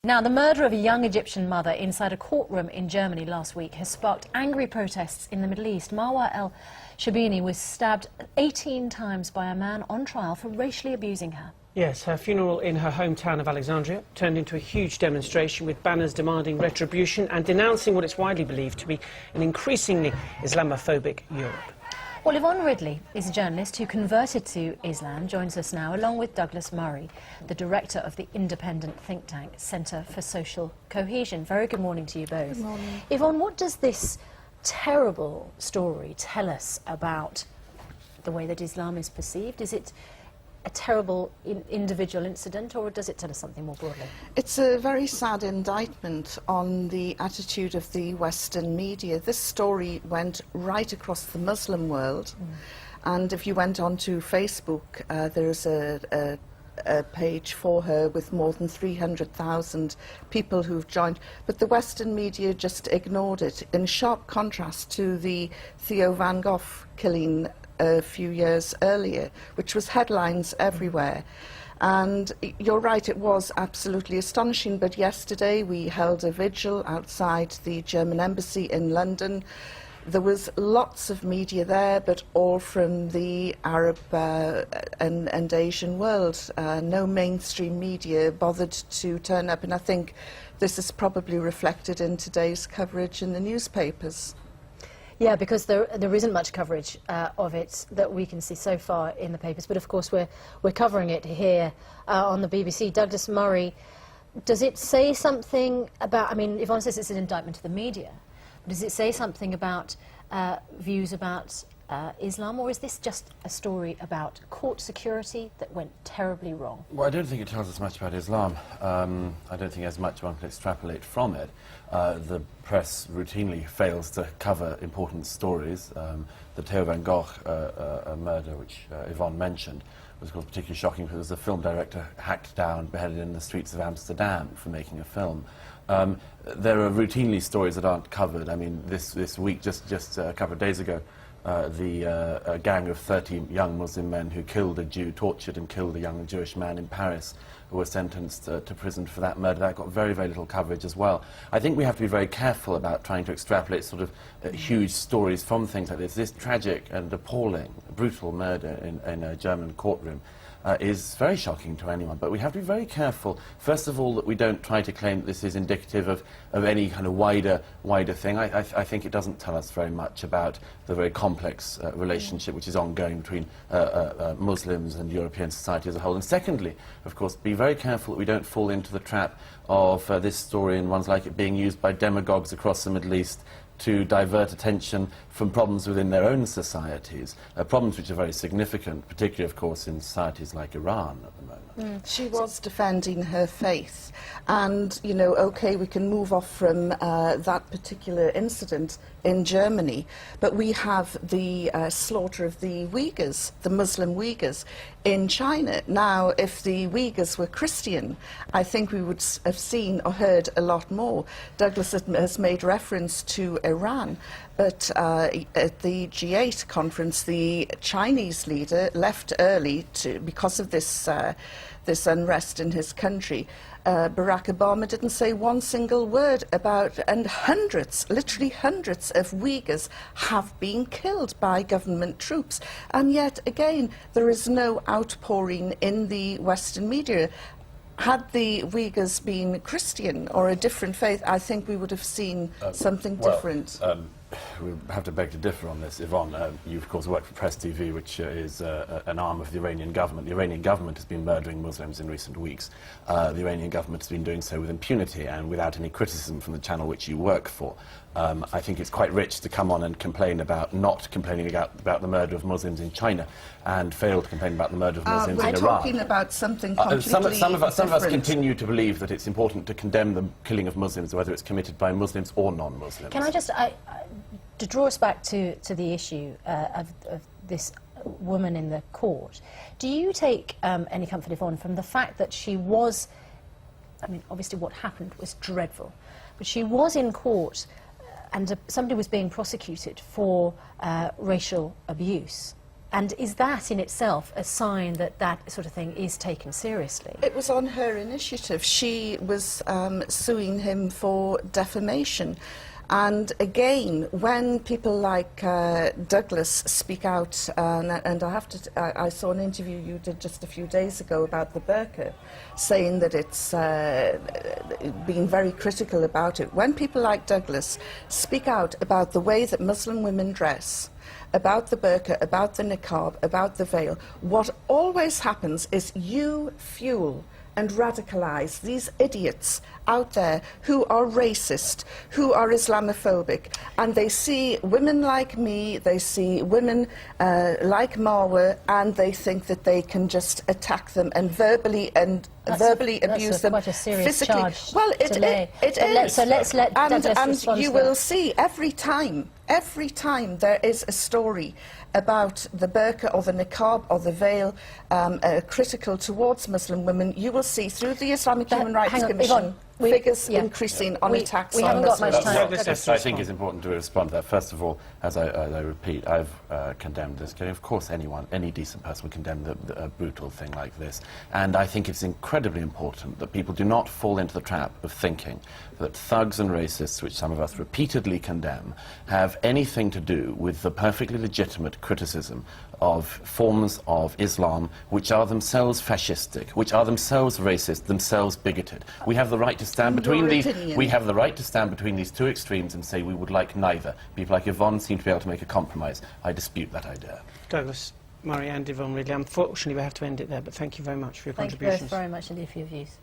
Now, the murder of a young Egyptian mother inside a courtroom in Germany last week has sparked angry protests in the Middle East. Marwa el-Shabini was stabbed 18 times by a man on trial for racially abusing her. Yes, her funeral in her hometown of Alexandria turned into a huge demonstration with banners demanding retribution and denouncing what is widely believed to be an increasingly Islamophobic Europe. Well, Yvonne Ridley is a journalist who converted to Islam, joins us now, along with Douglas Murray, the director of the independent think tank Centre for Social Cohesion. Very good morning to you both. Good morning. Yvonne, what does this terrible story tell us about the way that Islam is perceived? Is it a terrible individual incident, or does it tell us something more broadly? It's a very sad indictment on the attitude of the Western media. This story went right across the Muslim world, and if you went onto Facebook, there's a page for her with more than 300,000 people who've joined, but the Western media just ignored it, in sharp contrast to the Theo van Gogh killing a few years earlier, which was headlines everywhere. And you're right, it was absolutely astonishing, but yesterday we held a vigil outside the German embassy in London. There was lots of media there, but all from the Arab and Asian world. No mainstream media bothered to turn up, and I think this is probably reflected in today's coverage in the newspapers. Yeah, because there isn't much coverage of it that we can see so far in the papers, but of course we're covering it here on the BBC. Douglas Murray, does it say something about, I mean, Yvonne says it's an indictment of the media, but does it say something about views about Islam, or is this just a story about court security that went terribly wrong? Well, I don't think it tells us much about Islam. I don't think there's much one can extrapolate from it. The press routinely fails to cover important stories. The Theo van Gogh murder, which Yvonne mentioned, was, of course, particularly shocking because there was a film director hacked down, beheaded in the streets of Amsterdam for making a film. There are routinely stories that aren't covered. I mean, this week, just a couple of days ago, a gang of 30 young Muslim men who killed a Jew, tortured and killed a young Jewish man in Paris, who was sentenced to prison for that murder. That got very, very little coverage as well. I think we have to be very careful about trying to extrapolate sort of huge stories from things like this. This tragic and appalling, brutal murder in a German courtroom is very shocking to anyone, but we have to be very careful, first of all, that we don't try to claim that this is indicative of any kind of wider thing. I think it doesn't tell us very much about the very complex relationship which is ongoing between Muslims and European society as a whole. And secondly, of course, be very careful that we don't fall into the trap of this story and ones like it being used by demagogues across the Middle East to divert attention from problems within their own societies, problems which are very significant, particularly, of course, in societies like Iran at the moment. She was defending her faith, and, you know, OK, we can move off from that particular incident in Germany, but we have the slaughter of the Uyghurs, the Muslim Uyghurs, in China. Now, if the Uyghurs were Christian, I think we would have seen or heard a lot more. Douglas has made reference to Iran, but at the G8 conference, the Chinese leader left early because of this unrest in his country. Barack Obama didn't say one single word about, and hundreds, literally hundreds of Uyghurs have been killed by government troops. And yet, again, there is no outpouring in the Western media. Had the Uyghurs been Christian or a different faith, I think we would have seen something different. We have to beg to differ on this. Yvonne, you of course work for Press TV, which is an arm of the Iranian government. The Iranian government has been murdering Muslims in recent weeks. The Iranian government has been doing so with impunity and without any criticism from the channel which you work for. I think it's quite rich to come on and complain about not complaining about the murder of Muslims in China and fail to complain about the murder of Muslims in Iran. We're talking about something completely some of us continue to believe that it's important to condemn the killing of Muslims, whether it's committed by Muslims or non-Muslims. Can I just, to draw us back to the issue of this woman in the court, do you take any comfort, Yvonne, from the fact that she was, I mean, obviously what happened was dreadful, but she was in court and somebody was being prosecuted for racial abuse, And is that in itself a sign that that sort of thing is taken seriously? It was on her initiative. She was suing him for defamation. And again, when people like Douglas speak out, and I saw an interview you did just a few days ago about the burqa, saying that it's being very critical about it. When people like Douglas speak out about the way that Muslim women dress, about the burqa, about the niqab, about the veil, what always happens is you fuel and radicalise these idiots out there who are racist, who are Islamophobic, and they see women like me, they see women like Marwa, and they think that they can just attack them and verbally abuse them, quite a serious physically. charge Well, to lay. it is. So let's let Douglas and respond you to will that. see every time there is a story about the burqa or the niqab or the veil critical towards Muslim women, you will see through the Islamic Human Rights hang on, Commission Yvonne, figures increasing on attacks we on haven't got Muslims. much time. Douglas, I think it's important to respond to that. First of all, as I repeat, I've condemned this. Of course, any decent person would condemn a brutal thing like this. And I think it's incredibly important that people do not fall into the trap of thinking that thugs and racists, which some of us repeatedly condemn, have anything to do with the perfectly legitimate criticism of forms of Islam which are themselves fascistic, which are themselves racist, themselves bigoted. We have the right to stand between these. We have the right to stand between these two extremes and say we would like neither. People like Yvonne seem to be able to make a compromise. I dispute that idea. Douglas, Murray and Yvonne Ridley, unfortunately we have to end it there, but thank you very much for your Thank you contributions. both very much indeed for your views.